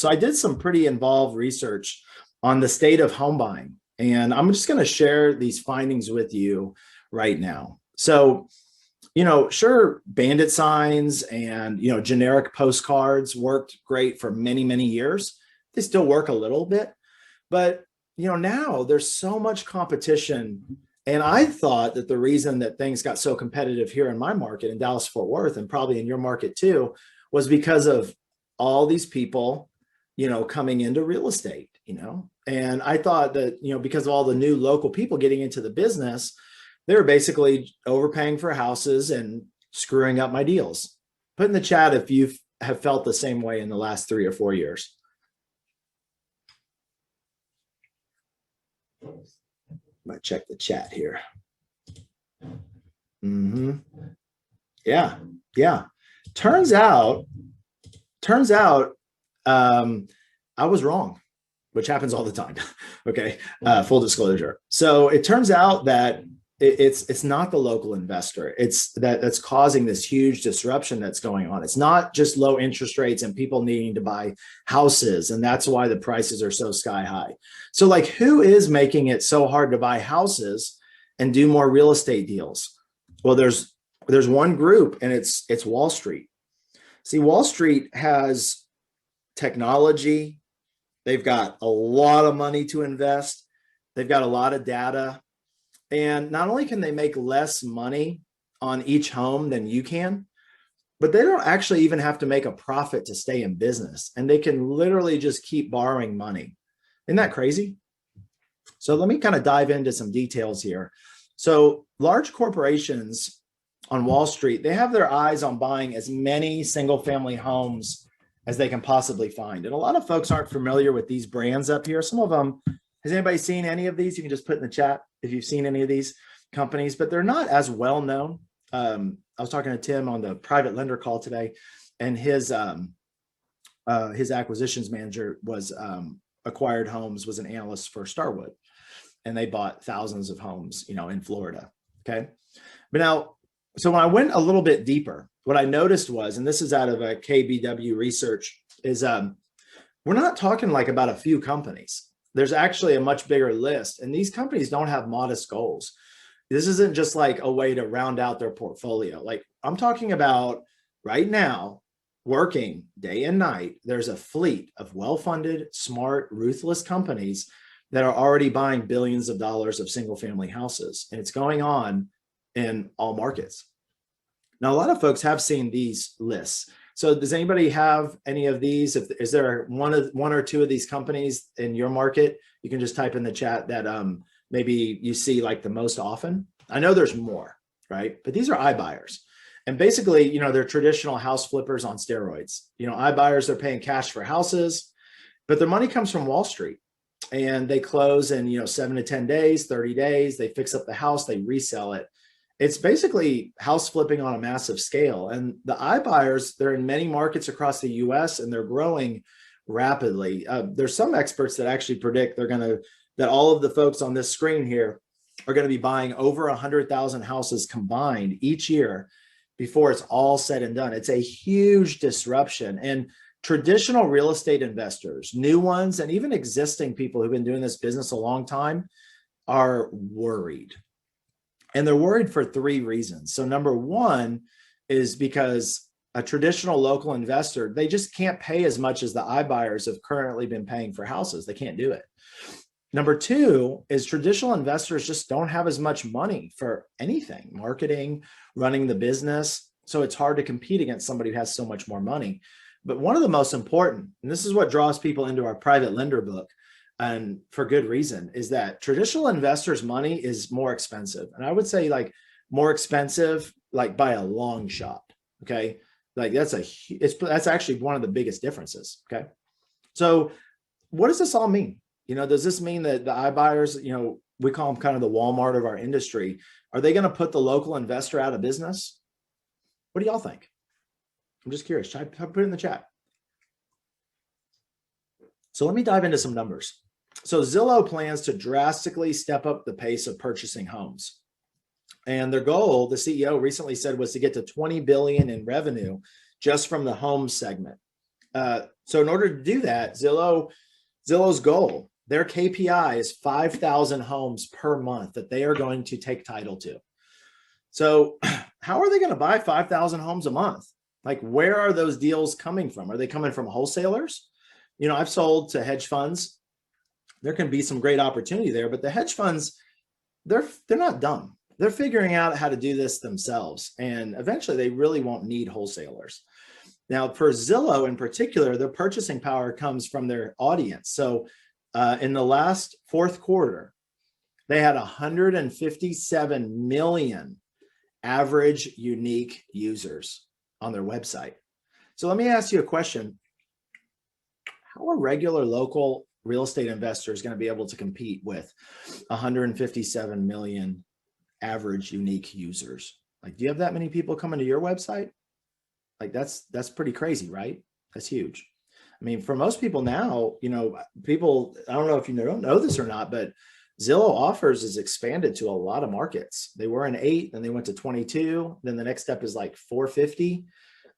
So I did some pretty involved research on the state of home buying, and I'm just going to share these findings with you right now. So, sure, bandit signs and, generic postcards worked great for many, many years. They still work a little bit, but, now there's so much competition. And I thought that the reason that things got so competitive here in my market in Dallas, Fort Worth, and probably in your market too, was because of all these people, coming into real estate, and I thought that, because of all the new local people getting into the business, they were basically overpaying for houses and screwing up my deals. Put in the chat if you have felt the same way in the last 3 or 4 years. Might check the chat here. Yeah. Turns out, I was wrong, which happens all the time. Okay, full disclosure. So it turns out that it's not the local investor. It's that's causing this huge disruption that's going on. It's not just low interest rates and people needing to buy houses, and that's why the prices are so sky high. So like, who is making it so hard to buy houses and do more real estate deals? Well, there's one group, and it's Wall Street. See, Wall Street has technology. They've got a lot of money to invest. They've got a lot of data. And not only can they make less money on each home than you can, but they don't actually even have to make a profit to stay in business. And they can literally just keep borrowing money. Isn't that crazy? So let me kind of dive into some details here. So large corporations on Wall Street, they have their eyes on buying as many single family homes as they can possibly find. And a lot of folks aren't familiar with these brands up here. Some of them, has anybody seen any of these? You can just put in the chat if you've seen any of these companies, but they're not as well known. I was talking to Tim on the private lender call today, and his acquisitions manager was acquired homes, was an analyst for Starwood, and they bought thousands of homes, in Florida. Okay. But now, so when I went a little bit deeper, what I noticed was, and this is out of a KBW research, is we're not talking like about a few companies. There's actually a much bigger list, and these companies don't have modest goals. This isn't just like a way to round out their portfolio. Like, I'm talking about right now, working day and night, there's a fleet of well-funded, smart, ruthless companies that are already buying billions of dollars of single family houses. And it's going on in all markets. Now, a lot of folks have seen these lists. So does anybody have any of these? Is there one or two of these companies in your market? You can just type in the chat that maybe you see like the most often. I know there's more, right? But these are iBuyers. And basically, they're traditional house flippers on steroids. iBuyers are paying cash for houses, but their money comes from Wall Street. And they close in, 7 to 10 days, 30 days. They fix up the house, they resell it. It's basically house flipping on a massive scale. And the iBuyers, they're in many markets across the US, and they're growing rapidly. There's some experts that actually predict that all of the folks on this screen here are going to be buying over 100,000 houses combined each year before it's all said and done. It's a huge disruption. And traditional real estate investors, new ones, and even existing people who've been doing this business a long time are worried. And they're worried for 3 reasons. So number one is because a traditional local investor, they just can't pay as much as the iBuyers have currently been paying for houses. They can't do it. Number 2 is traditional investors just don't have as much money for anything, marketing, running the business. So it's hard to compete against somebody who has so much more money. But one of the most important, and this is what draws people into our private lender book, and for good reason, is that traditional investors' money is more expensive. And I would say like more expensive, like by a long shot. Okay. Like that's actually one of the biggest differences. Okay. So what does this all mean? Does this mean that the iBuyers, we call them kind of the Walmart of our industry, are they going to put the local investor out of business? What do y'all think? I'm just curious. Put it in the chat. So let me dive into some numbers. So Zillow plans to drastically step up the pace of purchasing homes. And their goal, the CEO recently said, was to get to 20 billion in revenue just from the home segment. So in order to do that, Zillow's goal, their KPI is 5,000 homes per month that they are going to take title to. So how are they going to buy 5,000 homes a month? Like, where are those deals coming from? Are they coming from wholesalers? You know, I've sold to hedge funds. There can be some great opportunity there, but the hedge funds, they're not dumb. They're figuring out how to do this themselves. And eventually they really won't need wholesalers. Now, for Zillow in particular, their purchasing power comes from their audience. So in the last fourth quarter, they had 157 million average unique users on their website. So let me ask you a question. How are regular local real estate investors going to be able to compete with 157 million average unique users? Like, do you have that many people coming to your website? Like, that's pretty crazy, right? That's huge. I mean, for most people now, you know, people, I don't know if you don't know this or not, but Zillow offers is expanded to a lot of markets. They were in 8, then they went to 22. Then the next step is like 450.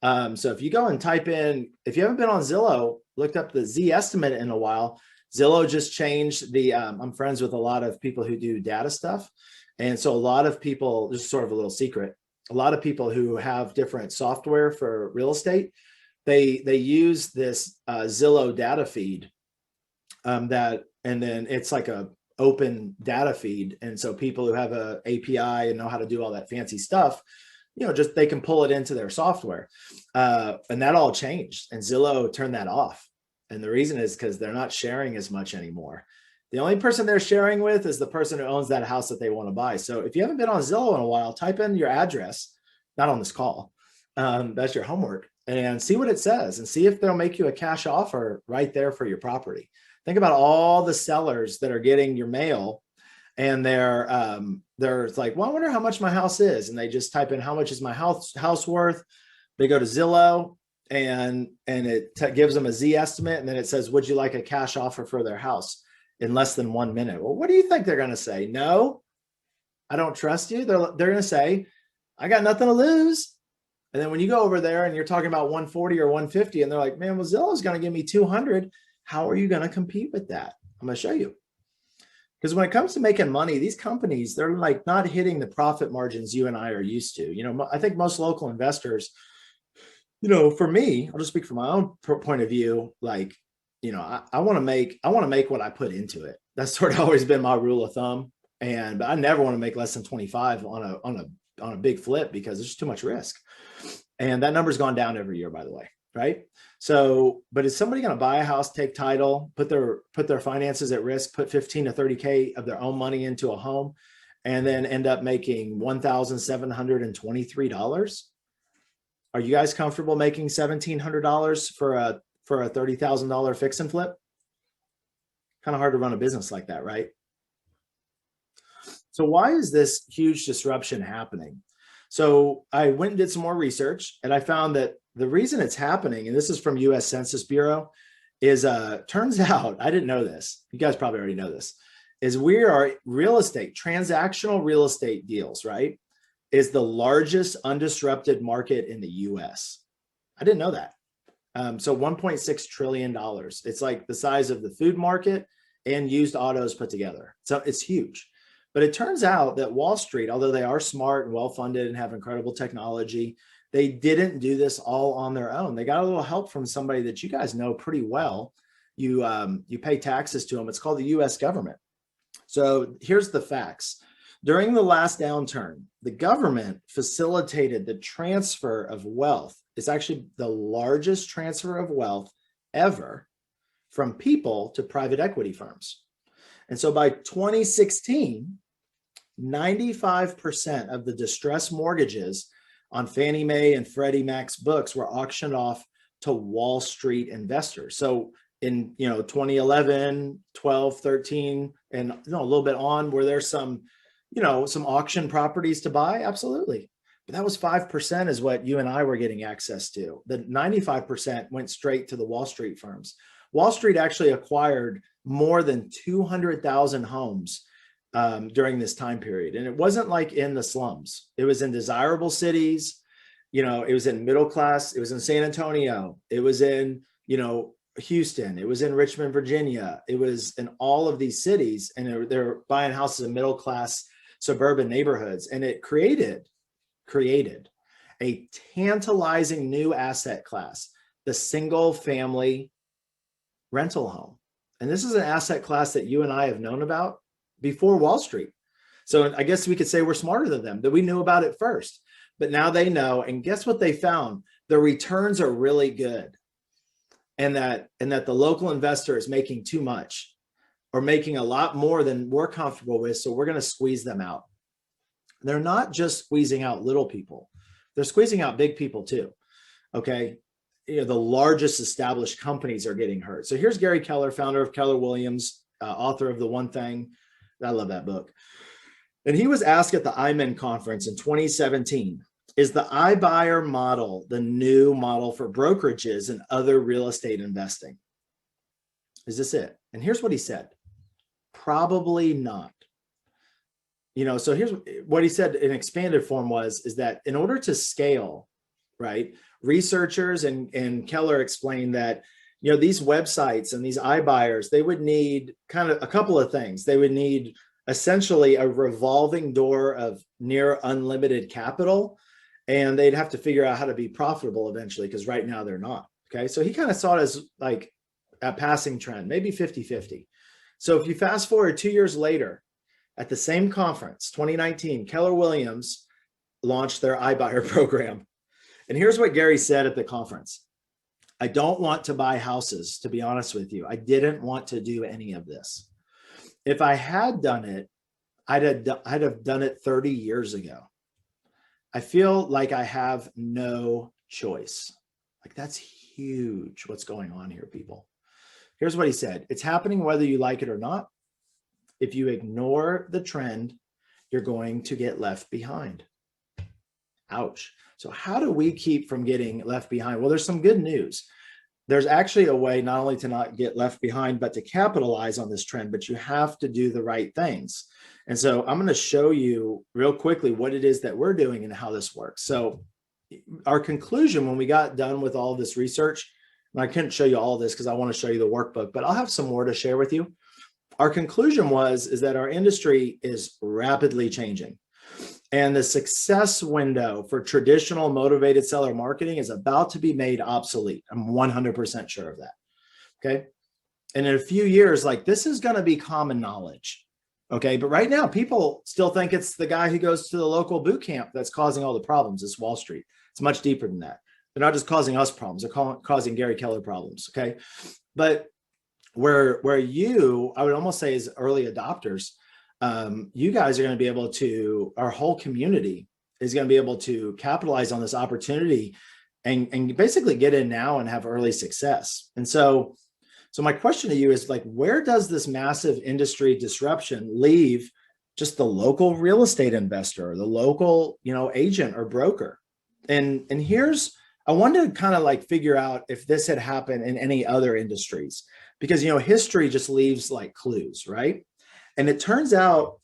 So if you go and type in, if you haven't been on Zillow, looked up the Z estimate in a while, Zillow just changed the, I'm friends with a lot of people who do data stuff. And so a lot of people, this is sort of a little secret, a lot of people who have different software for real estate, they use this Zillow data feed and then it's like a open data feed. And so people who have a API and know how to do all that fancy stuff, you know, just they can pull it into their software. And that all changed, and Zillow turned that off. And the reason is because they're not sharing as much anymore. The only person they're sharing with is the person who owns that house that they want to buy. So if you haven't been on Zillow in a while, type in your address, not on this call. That's your homework, and see what it says and see if they'll make you a cash offer right there for your property. Think about all the sellers that are getting your mail and they're like, well, I wonder how much my house is. And they just type in, how much is my house worth? They go to Zillow and it gives them a Z estimate. And then it says, would you like a cash offer for their house in less than 1 minute? Well, what do you think they're going to say? No, I don't trust you. They're going to say, I got nothing to lose. And then when you go over there and you're talking about 140 or 150, and they're like, man, well, Zillow's going to give me 200. How are you going to compete with that? I'm going to show you. Because when it comes to making money, these companies, they're like not hitting the profit margins you and I are used to. You know, I think most local investors, you know, for me, I'll just speak from my own point of view. Like, you know, I want to make what I put into it. That's sort of always been my rule of thumb. But I never want to make less than 25 on a big flip because there's too much risk. And that number's gone down every year, by the way. Right. So, but is somebody going to buy a house, take title, put their finances at risk, put 15 to 30K of their own money into a home, and then end up making $1,723? Are you guys comfortable making $1,700 for a $30,000 fix and flip? Kind of hard to run a business like that, right? So why is this huge disruption happening? So I went and did some more research, and I found that the reason it's happening, and this is from US Census Bureau, is turns out, I didn't know this, you guys probably already know this, is we are real estate, transactional real estate deals, right, is the largest undisrupted market in the US. I didn't know that. So $1.6 trillion. It's like the size of the food market and used autos put together. So it's huge. But it turns out that Wall Street, although they are smart and well-funded and have incredible technology, they didn't do this all on their own. They got a little help from somebody that you guys know pretty well. You pay taxes to them. It's called the US government. So here's the facts. During the last downturn, the government facilitated the transfer of wealth. It's actually the largest transfer of wealth ever from people to private equity firms. And so by 2016, 95% of the distressed mortgages on Fannie Mae and Freddie Mac's books were auctioned off to Wall Street investors. So in 2011, 12, 13, and a little bit on, were there some auction properties to buy? Absolutely. But that was 5% is what you and I were getting access to. The 95% went straight to the Wall Street firms. Wall Street actually acquired more than 200,000 homes during this time period. And it wasn't like in the slums. It was in desirable cities. It was in middle class. It was in San Antonio. It was in Houston, it was in Richmond, Virginia, it was in all of these cities, and they're buying houses in middle-class suburban neighborhoods. And it created a tantalizing new asset class, the single family rental home. And this is an asset class that you and I have known about before Wall Street. So I guess we could say we're smarter than them, that we knew about it first, but now they know. And guess what they found? The returns are really good. And that the local investor is making too much, or making a lot more than we're comfortable with. So we're going to squeeze them out. They're not just squeezing out little people. They're squeezing out big people too. Okay. The largest established companies are getting hurt. So here's Gary Keller, founder of Keller Williams, author of The One Thing. I love that book. And he was asked at the IMEN conference in 2017, is the iBuyer model the new model for brokerages and other real estate investing? Is this it? And here's what he said. Probably not. So here's what he said in expanded form is that in order to scale, right, researchers and Keller explained that, these websites and these iBuyers, they would need kind of a couple of things. They would need essentially a revolving door of near unlimited capital, and they'd have to figure out how to be profitable eventually, because right now they're not. Okay. So he kind of saw it as like a passing trend, maybe 50-50. So if you fast forward 2 years later, at the same conference, 2019, Keller Williams launched their iBuyer program. And here's what Gary said at the conference. I don't want to buy houses, to be honest with you. I didn't want to do any of this. If I had done it, I'd have done it 30 years ago. I feel like I have no choice. Like, that's huge what's going on here, people. Here's what he said. It's happening whether you like it or not. If you ignore the trend, you're going to get left behind. Ouch. So how do we keep from getting left behind? Well, there's some good news. There's actually a way not only to not get left behind, but to capitalize on this trend, but you have to do the right things. And so I'm going to show you real quickly what it is that we're doing and how this works. So our conclusion when we got done with all of this research, and I couldn't show you all of this because I want to show you the workbook, but I'll have some more to share with you. Our conclusion is that our industry is rapidly changing, and the success window for traditional motivated seller marketing is about to be made obsolete. I'm 100% sure of that. Okay. And in a few years, this is going to be common knowledge. Okay. But right now, people still think it's the guy who goes to the local boot camp that's causing all the problems. It's Wall Street. It's much deeper than that. They're not just causing us problems. They're causing Gary Keller problems. Okay. But where I would almost say as early adopters, you guys are going to be able to, our whole community is going to be able to capitalize on this opportunity and basically get in now and have early success. And so my question to you is, where does this massive industry disruption leave just the local real estate investor, or the local, agent or broker? And here's, I wanted to kind of figure out if this had happened in any other industries, because, history just leaves clues, right? And it turns out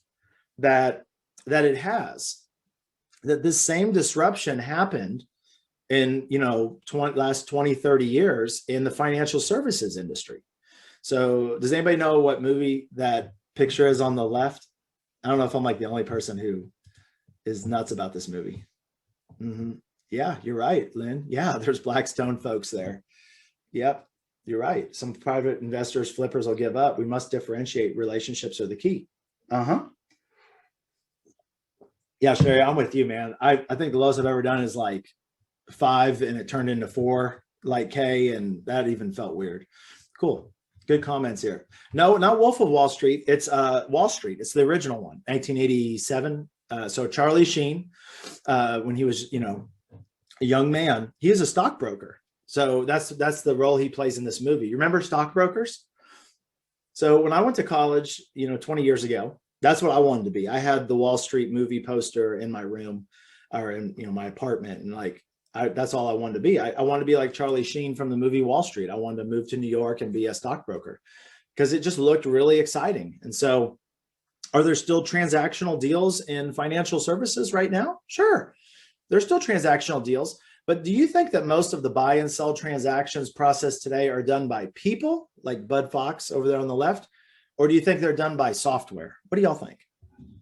that it has, that this same disruption happened in, last 20, 30 years in the financial services industry. So does anybody know what movie that picture is on the left? I don't know if I'm the only person who is nuts about this movie. Mm-hmm. Yeah, you're right, Lynn. Yeah, there's Blackstone folks there. Yep. You're right. Some private investors, flippers will give up. We must differentiate. Relationships are the key. Uh-huh. Yeah, Sherry, I'm with you, man. I think the lowest I've ever done is 5, and it turned into 4 K, and that even felt weird. Cool. Good comments here. No, not Wolf of Wall Street. It's Wall Street. It's the original one, 1987. So Charlie Sheen, when he was, a young man, he is a stockbroker. So that's the role he plays in this movie. You remember stockbrokers? So when I went to college, 20 years ago, that's what I wanted to be. I had the Wall Street movie poster in my room, or in my apartment, and that's all I wanted to be. I wanted to be like Charlie Sheen from the movie Wall Street. I wanted to move to New York and be a stockbroker because it just looked really exciting. And so, are there still transactional deals in financial services right now? Sure, there's still transactional deals. But do you think that most of the buy and sell transactions processed today are done by people like Bud Fox over there on the left? Or do you think they're done by software? What do y'all think?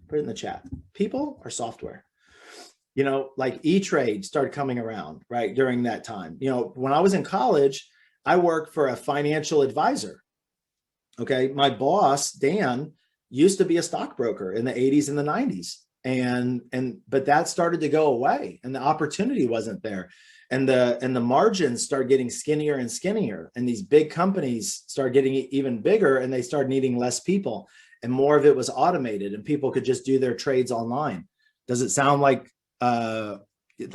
Put it in the chat. People or software? You know, like E-Trade started coming around, right, during that time. You know, when I was in college, I worked for a financial advisor. Okay. My boss, Dan, used to be a stockbroker in the 80s and the 90s. But that started to go away and the opportunity wasn't there. And the margins start getting skinnier and skinnier. And these big companies start getting even bigger and they start needing less people. And more of it was automated and people could just do their trades online. Does it sound like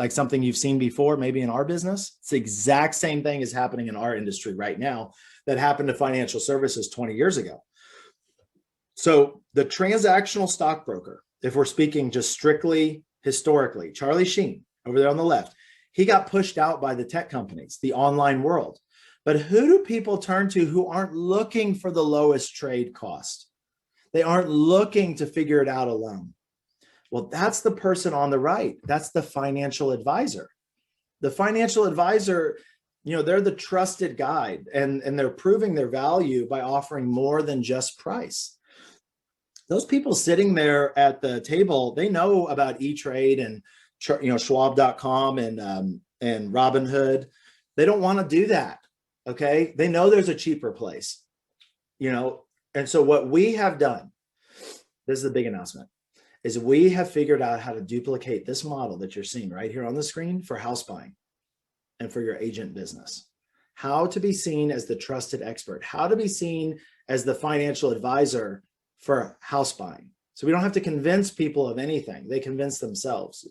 something you've seen before, maybe in our business? It's the exact same thing is happening in our industry right now that happened to financial services 20 years ago. So the transactional stockbroker, if we're speaking just strictly historically, Charlie Sheen over there on the left, he got pushed out by the tech companies, the online world. But who do people turn to who aren't looking for the lowest trade cost? They aren't looking to figure it out alone. Well, that's the person on the right. That's the financial advisor. The financial advisor, you know, they're the trusted guide and they're proving their value by offering more than just price. Those people sitting there at the table, they know about E-Trade and, you know, Schwab.com and Robinhood. They don't want to do that. Okay. They know there's a cheaper place, you know. And so what we have done, this is the big announcement, is we have figured out how to duplicate this model that you're seeing right here on the screen for house buying and for your agent business. How to be seen as the trusted expert, how to be seen as the financial advisor for house buying. So we don't have to convince people of anything. They convince themselves.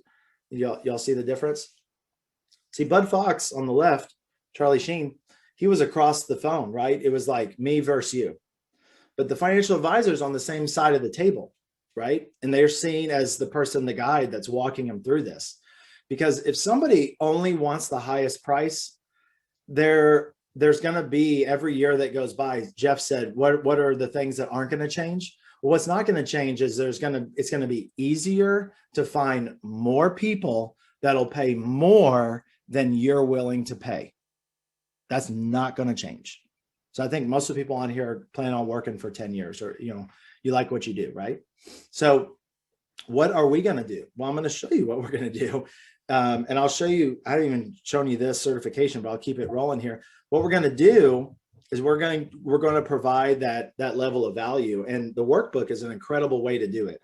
Y'all see the difference? See, Bud Fox on the left, Charlie Sheen, he was across the phone, right? It was like me versus you. But the financial advisor is on the same side of the table, right? And they're seen as the person, the guide that's walking them through this. Because if somebody only wants the highest price, there's going to be, every year that goes by, Jeff said, what are the things that aren't going to change? Well, what's not going to change is it's going to be easier to find more people that'll pay more than you're willing to pay. That's not going to change. So I think most of the people on here are planning on working for 10 years or, you know, you like what you do, right? So what are we going to do? Well, I'm going to show you what we're going to do. And I'll show you, I haven't even shown you this certification, but I'll keep it rolling here. What we're going to do is we're going to provide that level of value. And the workbook is an incredible way to do it.